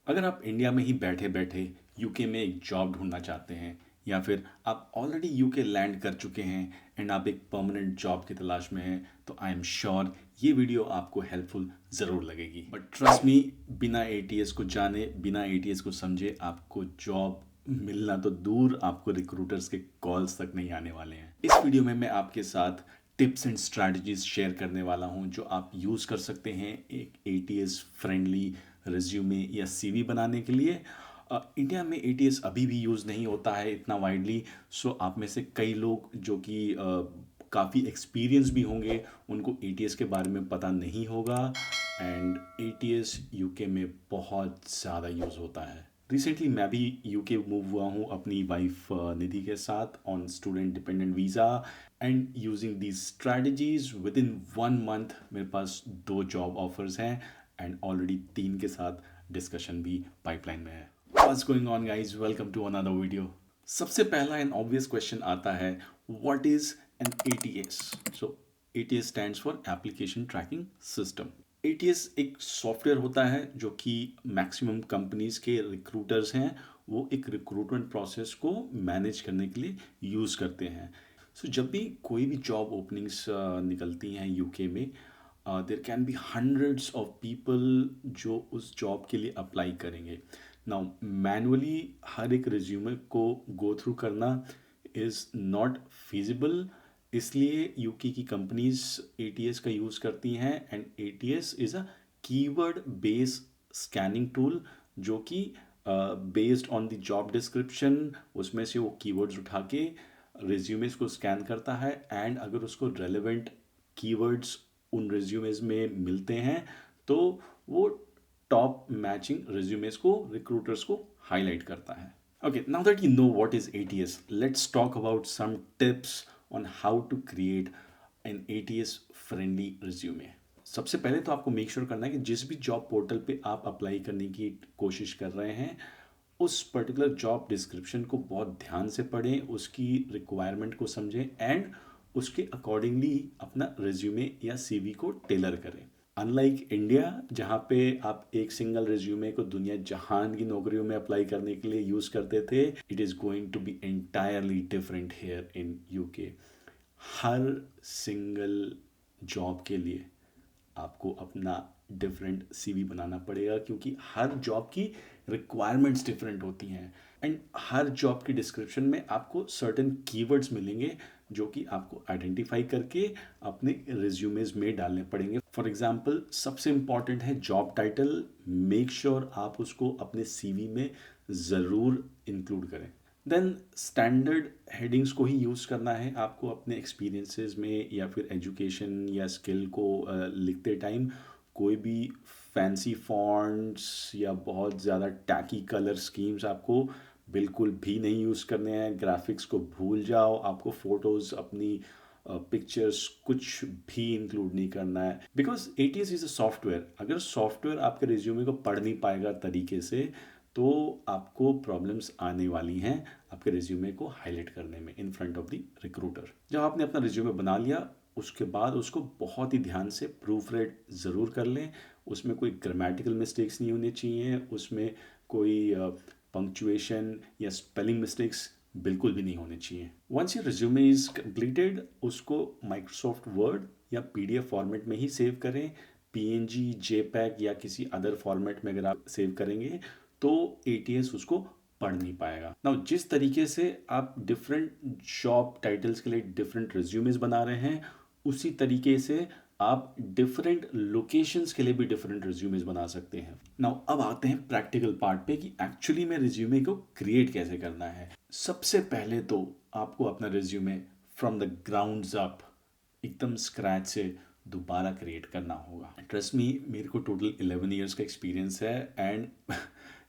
अगर आप इंडिया में ही बैठे बैठे यूके में एक जॉब ढूंढना चाहते हैं या फिर आप ऑलरेडी यूके लैंड कर चुके हैं एंड आप एक परमानेंट जॉब की तलाश में हैं, तो आई एम श्योर ये वीडियो आपको हेल्पफुल ज़रूर लगेगी। बट ट्रस्ट मी, बिना एटीएस को जाने, बिना एटीएस को समझे आपको जॉब मिलना तो दूर, आपको रिक्रूटर्स के कॉल्स तक नहीं आने वाले हैं। इस वीडियो में मैं आपके साथ टिप्स एंड स्ट्रैटेजीज शेयर करने वाला हूं जो आप यूज़ कर सकते हैं एक एटीएस फ्रेंडली रिज्यूमे या सीवी बनाने के लिए। इंडिया में एटीएस अभी भी यूज़ नहीं होता है इतना वाइडली। सो आप में से कई लोग जो कि काफ़ी एक्सपीरियंस भी होंगे, उनको एटीएस के बारे में पता नहीं होगा। एंड एटीएस यूके में बहुत ज़्यादा यूज़ होता है। रिसेंटली मैं भी यूके मूव हुआ हूँ अपनी वाइफ निधि के साथ on student dependent visa. And using these strategies with in 1 month मेरे पास 2 जॉब ऑफर्स हैं एंड ऑलरेडी 3 के साथ डिस्कशन भी पाइपलाइन में है। What's going on guys? Welcome to another video. सबसे पहला एंड ऑब्वियस क्वेश्चन आता है, what is an ATS? So ATS stands for application tracking system. ATS एक सॉफ्टवेयर होता है जो कि मैक्सिमम कंपनीज के रिक्रूटर्स हैं, वो एक रिक्रूटमेंट प्रोसेस को मैनेज करने के लिए यूज़ करते हैं। सो जब भी कोई भी जॉब ओपनिंग्स निकलती हैं यूके में, there can be hundreds of people जो उस जॉब के लिए अप्लाई करेंगे। नाउ मैनुअली हर एक रिज्यूमे को गो थ्रू करना इज़ नॉट फिजिबल, इसलिए यूके की कंपनीज एटीएस का यूज़ करती हैं। And ATS is a keyword based scanning tool जो कि based on the job description उसमें से वो कीवर्ड्स उठा के रिज्यूमेस को स्कैन करता है। एंड अगर उसको रेलेवेंट कीवर्ड्स उन रिज्यूमेज में मिलते हैं तो वो टॉप मैचिंग रिज्यूमेस को रिक्रूटर्स को हाईलाइट करता है। Okay, now that you know what is ATS, let's talk about some tips on how to create an ATS friendly resume. सबसे पहले तो आपको मेक श्योर करना है कि जिस भी जॉब पोर्टल पे आप अप्लाई करने की कोशिश कर रहे हैं उस पर्टिकुलर जॉब डिस्क्रिप्शन को बहुत ध्यान से पढ़ें, उसकी रिक्वायरमेंट को समझें एंड उसके अकॉर्डिंगली अपना रिज्यूमे या सीवी को टेलर करें। अनलाइक इंडिया जहाँ पे आप एक सिंगल रिज्यूमे को दुनिया जहान की नौकरियों में अप्लाई करने के लिए यूज़ करते थे, it is going to be entirely different here in UK. हर सिंगल जॉब के लिए आपको अपना डिफरेंट सीवी बनाना पड़ेगा क्योंकि हर जॉब की रिक्वायरमेंट्स डिफरेंट होती हैं। एंड हर जॉब की डिस्क्रिप्शन में आपको सर्टेन कीवर्ड्स मिलेंगे जो कि आपको आइडेंटिफाई करके अपने रिज्यूमेज में डालने पड़ेंगे। फॉर एग्जांपल सबसे इम्पॉर्टेंट है जॉब टाइटल, मेक श्योर आप उसको अपने सीवी में ज़रूर इंक्लूड करें। देन स्टैंडर्ड हेडिंग्स को ही यूज़ करना है आपको अपने एक्सपीरियंसेस में या फिर एजुकेशन या स्किल को लिखते टाइम। कोई भी फैंसी फॉन्ट्स या बहुत ज़्यादा टैकी कलर स्कीम्स आपको बिल्कुल भी नहीं यूज़ करने हैं। ग्राफिक्स को भूल जाओ, आपको फ़ोटोज़ अपनी पिक्चर्स कुछ भी इंक्लूड नहीं करना है because ATS is a software. अगर सॉफ्टवेयर आपके रिज्यूमे को पढ़ नहीं पाएगा तरीके से तो आपको प्रॉब्लम्स आने वाली हैं आपके रिज्यूमे को हाईलाइट करने में in front of the recruiter. जब आपने अपना रिज्यूमे बना लिया उसके बाद उसको बहुत ही ध्यान से प्रूफ रेड ज़रूर कर लें। उसमें कोई ग्रामेटिकल मिस्टेक्स नहीं होनी चाहिए, उसमें कोई पंक्चुएशन या स्पेलिंग मिस्टेक्स बिल्कुल भी नहीं होने चाहिए। Once your resume is completed उसको माइक्रोसॉफ्ट वर्ड या पीडीएफ फॉर्मेट में ही सेव करें। पीएनजी, जेपैग या किसी अदर फॉर्मेट में अगर आप सेव करेंगे तो एटीएस उसको पढ़ नहीं पाएगा। नाउ जिस तरीके से आप डिफरेंट जॉब टाइटल्स के लिए डिफरेंट रिज्यूमेस बना रहे हैं उसी तरीके से आप डिफरेंट लोकेशंस के लिए भी डिफरेंट रिज्यूमेस बना सकते हैं। नाउ अब आते हैं प्रैक्टिकल पार्ट पे कि एक्चुअली में रिज्यूमे को क्रिएट कैसे करना है। सबसे पहले तो आपको अपना resume from the grounds up एकदम स्क्रैच से दोबारा क्रिएट करना होगा। ट्रस्ट मी, मेरे को टोटल 11 ईयर्स का एक्सपीरियंस है एंड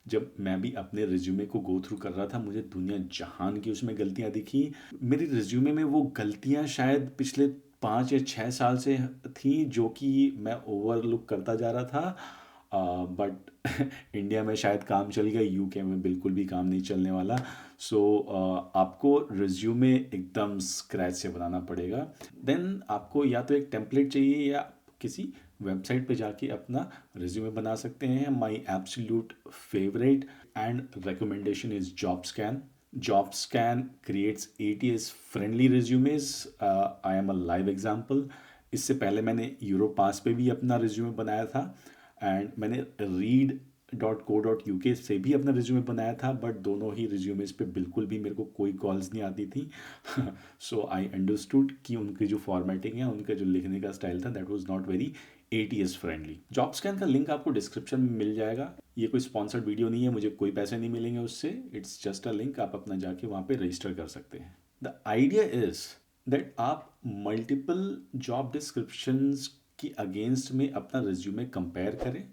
जब मैं भी अपने रिज्यूमे को गो थ्रू कर रहा था मुझे दुनिया जहान की उसमें गलतियां दिखी। मेरी रिज्यूमे में वो गलतियां शायद पिछले 5 या 6 साल से थी जो कि मैं ओवरलुक करता जा रहा था। बट इंडिया में शायद काम चल गया, यूके में बिल्कुल भी काम नहीं चलने वाला। सो आपको रिज्यूमे एकदम स्क्रैच से बनाना पड़ेगा। देन आपको या तो एक टेम्पलेट चाहिए या किसी वेबसाइट पे जाके अपना रिज्यूमे बना सकते हैं। My absolute favourite and recommendation is Jobscan. Jobscan creates ATS friendly resumes. I am a live example. इससे पहले मैंने यूरोपास पे भी अपना रिज्यूमे बनाया था एंड मैंने read.co.uk से भी अपना रिज्यूमे बनाया था, बट दोनों ही रिज्यूमेज पे बिल्कुल भी मेरे को कोई कॉल्स नहीं आती थी। सो आई अंडरस्टूड कि उनकी जो फॉर्मेटिंग है, उनका जो लिखने का स्टाइल था, that was not very ATS friendly. Jobscan का लिंक आपको डिस्क्रिप्शन में मिल जाएगा। ये कोई स्पॉन्सर्ड वीडियो नहीं है, मुझे कोई पैसे नहीं मिलेंगे उससे। इट्स जस्ट अ लिंक, आप अपना जाके वहाँ पे रजिस्टर कर सकते हैं। द आइडिया इज दैट आप मल्टीपल जॉब डिस्क्रिप्शंस की अगेंस्ट में अपना रिज्यूमे कंपेयर करें।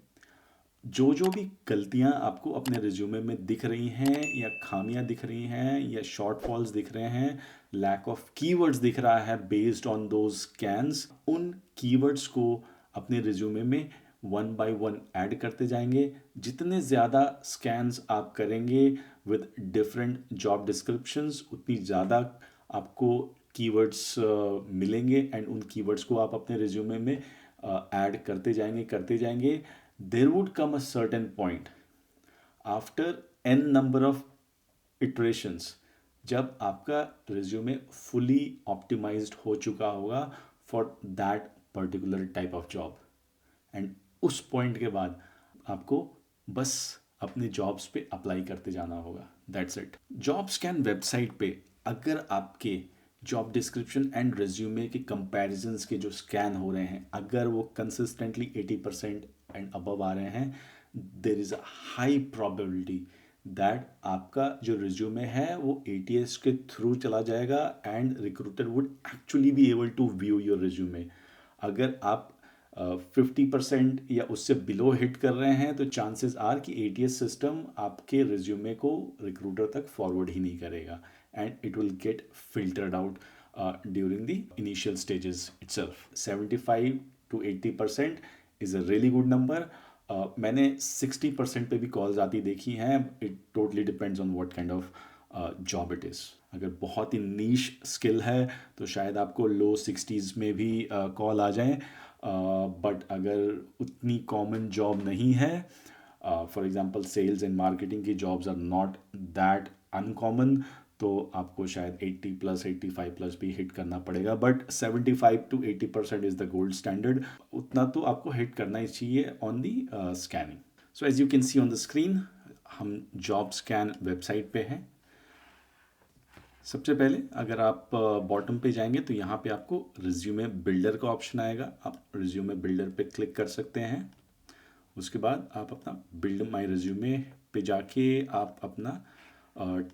जो जो भी गलतियां आपको अपने रिज्यूमे में दिख रही हैं, या खामियां दिख रही हैं, या शॉर्टफॉल्स दिख रहे हैं, लैक ऑफ कीवर्ड्स दिख रहा है बेस्ड ऑन दोज स्कैन्स, उन कीवर्ड्स को अपने रिज्यूमे में वन बाय वन ऐड करते जाएंगे। जितने ज़्यादा स्कैन्स आप करेंगे विद डिफरेंट जॉब डिस्क्रिप्शंस, उतनी ज़्यादा आपको कीवर्ड्स मिलेंगे एंड उन कीवर्ड्स को आप अपने रिज्यूमे में ऐड करते जाएंगे। There would come a certain point after n number of iterations, जब आपका रिज्यूमे फुली ऑप्टिमाइज्ड हो चुका होगा for that particular type of job, and उस पॉइंट के बाद आपको बस अपने जॉब्स पे अप्लाई करते जाना होगा। That's it. जॉबस्कैन वेबसाइट पे अगर आपके जॉब डिस्क्रिप्शन एंड रिज्यूमे के कंपैरिजंस के जो स्कैन हो रहे हैं, अगर वो कंसिस्टेंटली 80% एंड अबव आ रहे हैं, there is a high probability that आपका जो रिज्यूमे है वो ATS के थ्रू चला जाएगा and recruiter would actually be able to view your resume. अगर आप 50% या उससे बिलो हिट कर रहे हैं, तो चांसेस आर कि ATS सिस्टम आपके रिज्यूमे को रिक्रूटर तक फॉरवर्ड ही नहीं करेगा and it will get filtered out during the initial stages itself. 75 to 80% is a really good number. मैंने 60% पे भी कॉल्स आती देखी हैं। It totally depends on what kind of job it is. अगर बहुत ही नीश स्किल है तो शायद आपको लो 60s में भी कॉल आ जाएं, बट अगर उतनी कॉमन जॉब नहीं है, for example sales and marketing की jobs are not that uncommon, तो आपको शायद 80+, 85+ भी हिट करना पड़ेगा, but 75 to 80% is the gold standard. उतना तो आपको हिट करना ही चाहिए on the scanning. So as you can see on the screen, हम जॉबस्कैन वेबसाइट पे हैं। सबसे पहले अगर आप बॉटम पे जाएंगे तो यहाँ पे आपको रिज्यूमे बिल्डर का ऑप्शन आएगा। आप रिज्यूमे बिल्डर पे क्लिक कर सकते हैं। उसके बाद आप अपना बिल्ड माई रिज्यूमे पे जाके आप अपना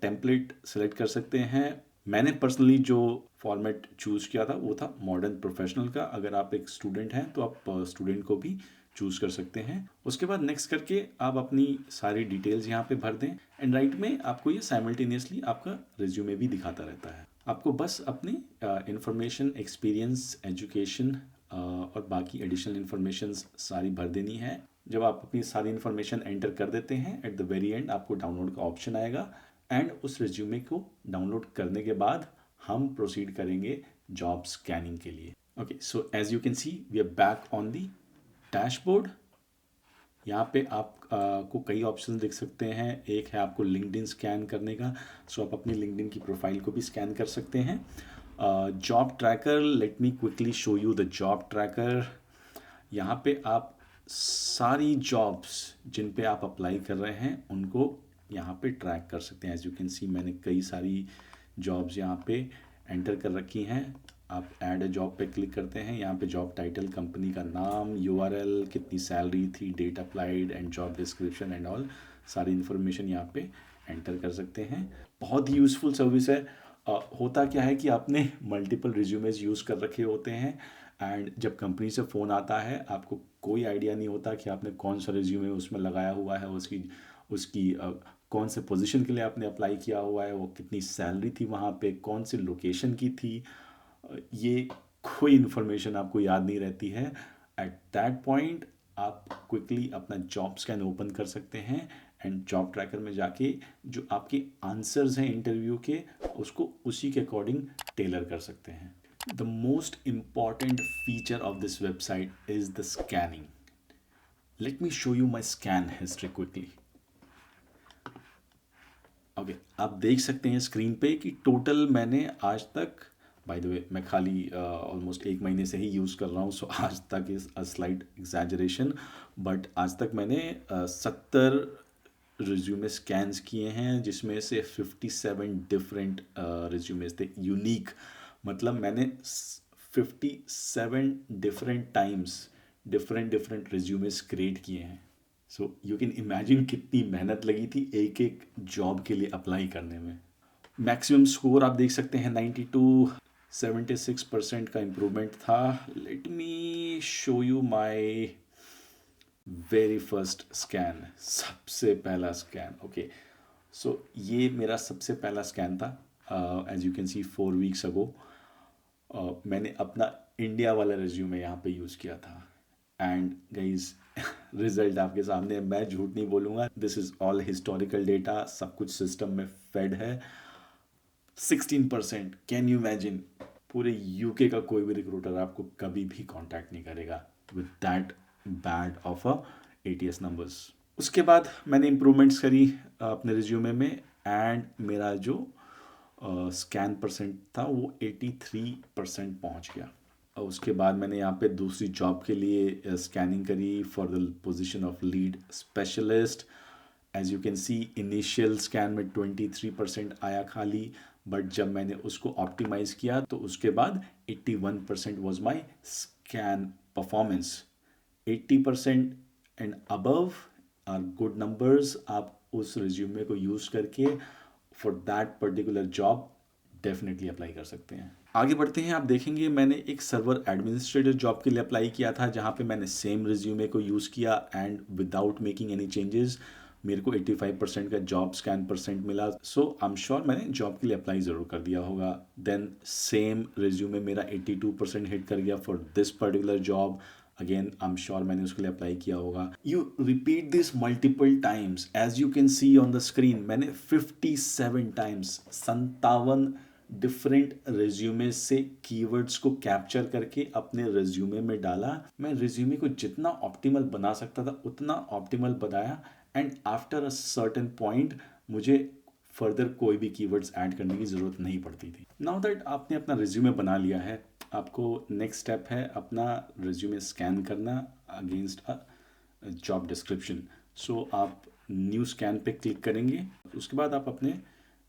टेम्पलेट सेलेक्ट कर सकते हैं। मैंने पर्सनली जो फॉर्मेट चूज़ किया था वो था मॉडर्न प्रोफेशनल का। अगर आप एक स्टूडेंट हैं तो आप स्टूडेंट को भी चूज़ कर सकते हैं। उसके बाद नेक्स्ट करके आप अपनी सारी डिटेल्स यहाँ पे भर दें एंड राइट में आपको ये साइमल्टेनियसली आपका रिज्यूमे भी दिखाता रहता है। आपको बस अपनी इंफॉर्मेशन, एक्सपीरियंस, एजुकेशन और बाकी एडिशनल इंफॉर्मेशन सारी भर देनी है। जब आप अपनी सारी इन्फॉर्मेशन एंटर कर देते हैं, एट द वेरी एंड आपको डाउनलोड का ऑप्शन आएगा एंड उस रिज्यूमे को डाउनलोड करने के बाद हम प्रोसीड करेंगे जॉब स्कैनिंग के लिए। Okay, so as you can see we are back on the dashboard. यहाँ पे आप को कई ऑप्शन दिख सकते हैं। एक है आपको लिंक्डइन स्कैन करने का, सो आप अपनी लिंक्डइन की प्रोफाइल को भी स्कैन कर सकते हैं। Job tracker, let me quickly show you the job tracker. यहाँ पे आप सारी जॉब्स जिन पे आप अप्लाई कर रहे हैं उनको यहाँ पे ट्रैक कर सकते हैं। एज यू कैन सी मैंने कई सारी जॉब्स यहाँ पे एंटर कर रखी हैं। आप ऐड अ जॉब पे क्लिक करते हैं। यहाँ पे जॉब टाइटल, कंपनी का नाम, URL, कितनी सैलरी थी, date applied and job description and all, सारी इन्फॉर्मेशन यहाँ पे एंटर कर सकते हैं। बहुत ही यूज़फुल सर्विस है। होता क्या है कि आपने मल्टीपल रिज्यूमेज यूज़ कर रखे होते हैं एंड जब कंपनी से फ़ोन आता है आपको कोई आइडिया नहीं होता कि आपने कौन सा रिज्यूमे उसमें लगाया हुआ है, उसकी कौन से पोजीशन के लिए आपने अप्लाई किया हुआ है, वो कितनी सैलरी थी वहाँ पे, कौन सी लोकेशन की थी, ये कोई इन्फॉर्मेशन आपको याद नहीं रहती है। एट दैट पॉइंट आप क्विकली अपना जॉब स्कैन ओपन कर सकते हैं एंड जॉब ट्रैकर में जाके जो आपके आंसर्स हैं इंटरव्यू के, उसको उसी के अकॉर्डिंग टेलर कर सकते हैं। The most important feature of this website is the scanning. Let me show you my scan history quickly. Okay, आप देख सकते हैं स्क्रीन पे कि टोटल मैंने आज तक, बाय द वे मैं खाली ऑलमोस्ट एक महीने से ही यूज़ कर रहा हूँ, सो आज तक is a slight exaggeration, but आज तक मैंने 70 रिज्यूमे स्कैन्स किए हैं, जिसमें से 57 डिफरेंट रिज्यूमेस थे यूनिक। मतलब मैंने 57 different times different different resumes create किए हैं। सो यू कैन इमेजिन कितनी मेहनत लगी थी एक एक जॉब के लिए अप्लाई करने में। मैक्सिमम स्कोर आप देख सकते हैं 92, 76% का इम्प्रूवमेंट था। Let me show you my very first scan, सबसे पहला स्कैन। ओके, सो ये मेरा सबसे पहला स्कैन था, as you can see 4 weeks ago. मैंने अपना इंडिया वाला रिज्यूमे यहाँ पे यूज़ किया था, एंड गाइज रिजल्ट आपके सामने है, मैं झूठ नहीं बोलूँगा, this is all historical data, सब कुछ सिस्टम में फेड है। 16%, कैन यू इमेजिन? पूरे यूके का कोई भी रिक्रूटर आपको कभी भी कांटेक्ट नहीं करेगा with that bad of a ATS numbers. उसके बाद मैंने इम्प्रूवमेंट्स करी अपने रिज्यूमे में, एंड मेरा जो स्कैन परसेंट था वो 83% पहुंच गया। और उसके बाद मैंने यहाँ पे दूसरी जॉब के लिए स्कैनिंग करी for the position of lead specialist. As you can see initial scan में 23% आया खाली, बट जब मैंने उसको ऑप्टिमाइज़ किया तो उसके बाद 81% was my scan performance. 80% and above are good numbers. आप उस रिज्यूमे को यूज़ करके for that particular job definitely apply कर सकते हैं। आगे बढ़ते हैं, आप देखेंगे मैंने एक सर्वर एडमिनिस्ट्रेटर जॉब के लिए अप्लाई किया था, जहाँ पे मैंने सेम रिज्यूमे को यूज़ किया, and without making any changes मेरे को 85% का जॉब स्कैन परसेंट मिला। सो आई एम श्योर मैंने जॉब के लिए अप्लाई ज़रूर कर दिया होगा। देन सेम रिज्यूमे मेरा 82% हिट कर गया for this particular job. Again I am sure मैंने उसके लिए अप्लाई किया होगा। You repeat this multiple times, as you can see on the screen मैंने 57 टाइम्स 57 डिफरेंट रिज्यूमे से कीवर्ड्स को कैप्चर करके अपने रिज्यूमे में डाला। मैं रिज्यूमे को जितना ऑप्टिमल बना सकता था उतना ऑप्टिमल बनाया, and after a certain point मुझे फर्दर कोई भी कीवर्ड्स ऐड करने की ज़रूरत नहीं पड़ती थी। नाउ दैट आपने अपना रिज्यूमे बना लिया है, आपको नेक्स्ट स्टेप है अपना रिज्यूमे स्कैन करना अगेंस्ट अ जॉब डिस्क्रिप्शन। सो आप न्यू स्कैन पे क्लिक करेंगे, उसके बाद आप अपने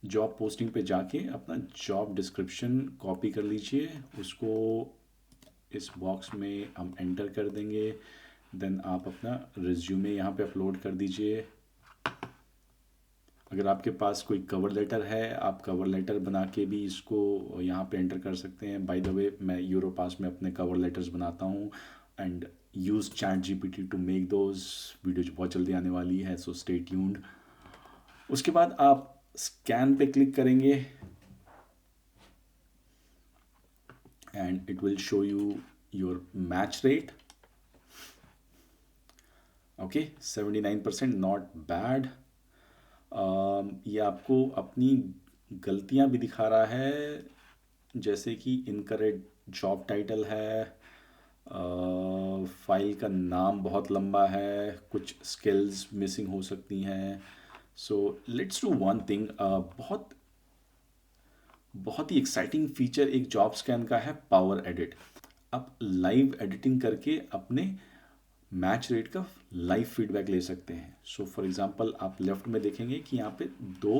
जॉब पोस्टिंग पे जाके अपना जॉब डिस्क्रिप्शन कॉपी कर लीजिए, उसको इस बॉक्स में हम एंटर कर देंगे। देन आप अपना रिज्यूमे यहाँ पे अपलोड कर दीजिए। अगर आपके पास कोई कवर लेटर है, आप कवर लेटर बना के भी इसको यहाँ पे एंटर कर सकते हैं। बाय द वे मैं यूरोपास में अपने कवर लेटर्स बनाता हूँ, and use chat GPT to make those. Video बहुत जल्दी आने वाली है, सो स्टे ट्यून्ड। उसके बाद आप स्कैन पे क्लिक करेंगे, and it will show you your match rate. Okay, 79%, not bad. ये आपको अपनी गलतियां भी दिखा रहा है, जैसे कि इनकरेक्ट जॉब टाइटल है, फाइल का नाम बहुत लंबा है, कुछ स्किल्स मिसिंग हो सकती हैं। So let's do one thing, बहुत ही एक्साइटिंग फीचर एक जॉब स्कैन का है, पावर एडिट। आप लाइव एडिटिंग करके अपने मैच रेट का लाइव फीडबैक ले सकते हैं। सो फॉर एग्जांपल आप लेफ्ट में देखेंगे कि यहाँ पे दो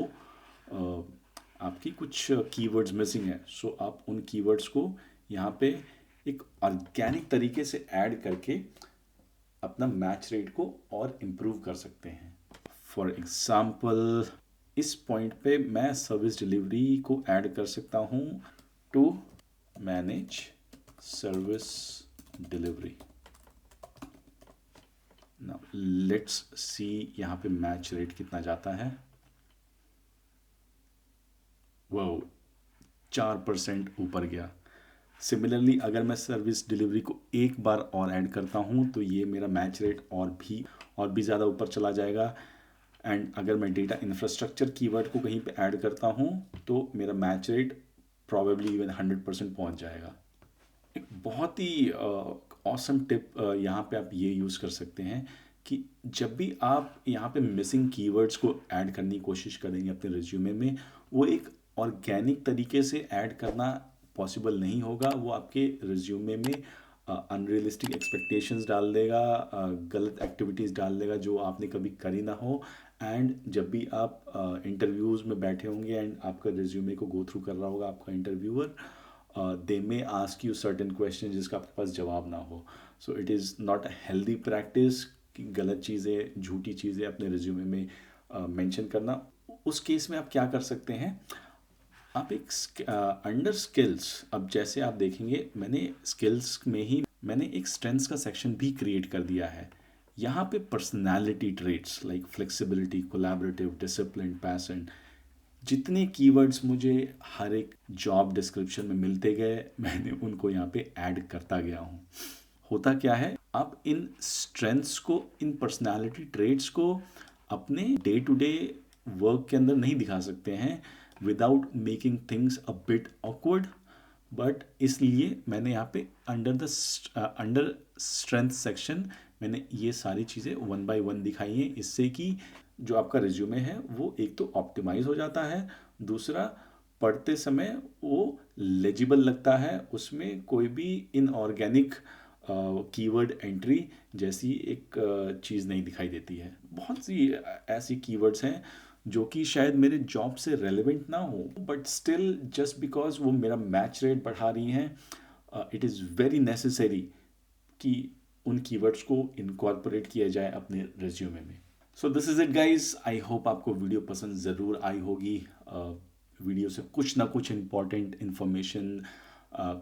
आपकी कुछ कीवर्ड्स मिसिंग है। सो आप उन कीवर्ड्स को यहाँ पे एक ऑर्गेनिक तरीके से ऐड करके अपना मैच रेट को और इम्प्रूव कर सकते हैं। फॉर एग्जांपल इस पॉइंट पे मैं सर्विस डिलीवरी को ऐड कर सकता हूँ, to manage service delivery. Now let's see यहाँ पे मैच रेट कितना जाता है। वो 4% ऊपर गया। सिमिलरली अगर मैं सर्विस डिलीवरी को एक बार और ऐड करता हूँ तो ये मेरा मैच रेट और भी ज़्यादा ऊपर चला जाएगा। एंड अगर मैं डेटा इंफ्रास्ट्रक्चर कीवर्ड को कहीं पे ऐड करता हूँ तो मेरा मैच रेट प्रॉबेबली इवन 100% पहुँच जाएगा। एक बहुत ही ऑसम टिप यहाँ पे आप ये यूज़ कर सकते हैं कि जब भी आप यहाँ पे मिसिंग कीवर्ड्स को ऐड करने की कोशिश करेंगे अपने रिज्यूमे में, वो एक ऑर्गेनिक तरीके से ऐड करना पॉसिबल नहीं होगा। वो आपके रिज्यूमे में अनरियलिस्टिक एक्सपेक्टेशंस डाल देगा, गलत एक्टिविटीज़ डाल देगा जो आपने कभी करी ना हो। एंड जब भी आप इंटरव्यूज़ में बैठे होंगे एंड आपका रिज्यूमे को गो थ्रू कर रहा होगा आपका interviewer, they may ask you certain question जिसका आपके पास जवाब ना हो। So it is not a healthy practice कि गलत चीज़ें, झूठी चीज़ें अपने रिज्यूमे में मेंशन करना। उस केस में आप क्या कर सकते हैं, आप एक अंडर स्किल्स, अब जैसे आप देखेंगे मैंने स्किल्स में ही मैंने एक स्ट्रेंथ्स का सेक्शन भी क्रिएट कर दिया है। यहाँ पे personality traits like flexibility, collaborative, discipline, passion, जितने कीवर्ड्स मुझे हर एक जॉब डिस्क्रिप्शन में मिलते गए मैंने उनको यहाँ पे ऐड करता गया हूँ। होता क्या है, आप इन स्ट्रेंथ्स को, इन पर्सनालिटी ट्रेट्स को अपने डे टू डे वर्क के अंदर नहीं दिखा सकते हैं without making things a bit awkward. But इसलिए मैंने यहाँ पे अंडर स्ट्रेंथ सेक्शन मैंने ये सारी चीज़ें वन बाय वन दिखाई हैं, इससे कि जो आपका रिज्यूमे है वो एक तो ऑप्टिमाइज हो जाता है, दूसरा पढ़ते समय वो लेजिबल लगता है, उसमें कोई भी इनऑर्गेनिक कीवर्ड एंट्री जैसी एक चीज़ नहीं दिखाई देती है। बहुत सी ऐसी कीवर्ड्स हैं जो कि शायद मेरे जॉब से रेलेवेंट ना हो, बट स्टिल जस्ट बिकॉज वो मेरा मैच रेट बढ़ा रही हैं, इट इज़ वेरी नेसेसरी कि उन कीवर्ड्स को इनकॉर्पोरेट किया जाए अपने रिज्यूमे में। So this is it guys, I hope आपको वीडियो पसंद ज़रूर आई होगी। वीडियो से कुछ ना कुछ इम्पॉर्टेंट इन्फॉर्मेशन,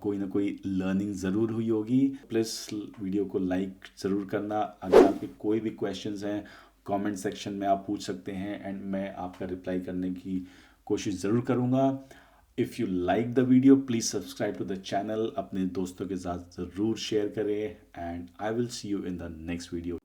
कोई ना कोई लर्निंग ज़रूर हुई होगी। प्लीज़ वीडियो को लाइक ज़रूर करना। अगर आपके कोई भी क्वेश्चंस हैं कमेंट सेक्शन में आप पूछ सकते हैं एंड मैं आपका रिप्लाई करने की कोशिश ज़रूर करूँगा। If you like the video please subscribe to the channel, अपने दोस्तों के साथ ज़रूर शेयर करें and I will see you in the next video.